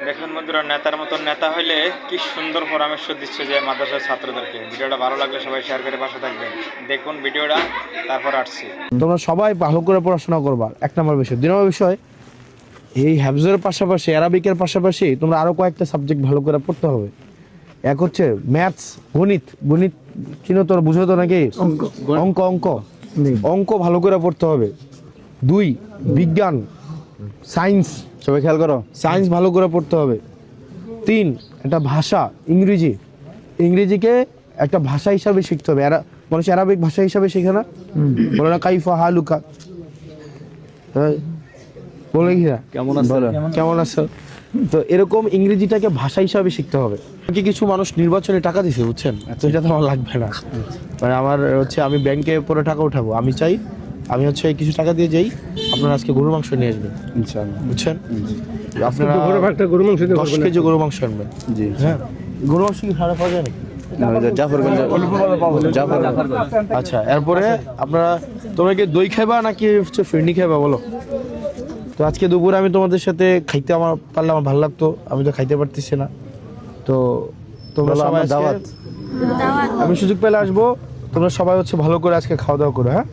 দেখুন বন্ধুরা, নেতার মতন নেতা হইলে কি সুন্দর পরামর্শ দিচ্ছে যে মাদ্রাসার ছাত্রদেরকে। ভিডিওটা ভালো লাগলে সবাই শেয়ার করে পাশে থাকবেন। দেখুন ভিডিওটা, তারপর আসছি। তোমরা সবাই ভালো করে পড়াশোনা করবা, 1 নম্বর বিষয়। 2 নম্বর বিষয়, এই হ্যাফজের পাশাপাশি অ্যারাবিকের পাশাপাশি তোমরা আরো কয়েকটা সাবজেক্ট ভালো করে পড়তে হবে। এক হচ্ছে ম্যাথস, গণিত। গণিত চিনো তোর, বুঝো তো নাকি? অঙ্ক অঙ্ক অঙ্ক ভালো করে পড়তে হবে। 2 বিজ্ঞান, সায়েন্স। সবাই খেয়াল করো, সায়েন্স ভালো করে পড়তে হবে। 3 একটা ভাষা, ইংরেজি। ইংরেজিকে একটা ভাষা হিসাবে শিখতে হবে। মানুষ অ্যারাবিক ভাষা হিসাবে শেখে না, বলে না কাইফা হালুকা, বলে কি না কেমন আছো। তো এরকম ইংরেজিটাকে ভাষা হিসাবে শিখতে হবে। কিছু মানুষ নির্বাচনে টাকা দিছে, বুঝছেন? তো এটা তো আমার লাগবে না। মানে আমার হচ্ছে, আমি ব্যাংকে পরে টাকা উঠাবো, আমি চাই আমি হচ্ছে কিছু টাকা দিয়ে যাই, আপনারা আজকে গরুর মাংস নিয়ে আসবেন ইনশাআল্লাহ, বুঝছেন? আপনারা গরু মাংস 10 কেজি গরু মাংস আনবেন। জি হ্যাঁ, গরু মাংস কি খারাপ পাওয়া যায় নাকি? জাফরগঞ্জ। আচ্ছা, এরপরে আপনারা, তোমরা কি দই খাইবা নাকি হচ্ছে ফিরনি খাইবা বলো? তো আজকে দুপুরে আমি তোমাদের সাথে খাইতে আমার পারলে আমার ভালো লাগতো, আমি তো খাইতে পারতেছি না। তো তোমরা সবাই আজকে, আমি সুযোগ পেলে আসবো, তোমরা সবাই হচ্ছে ভালো করে আজকে খাওয়া দাওয়া করো। হ্যাঁ।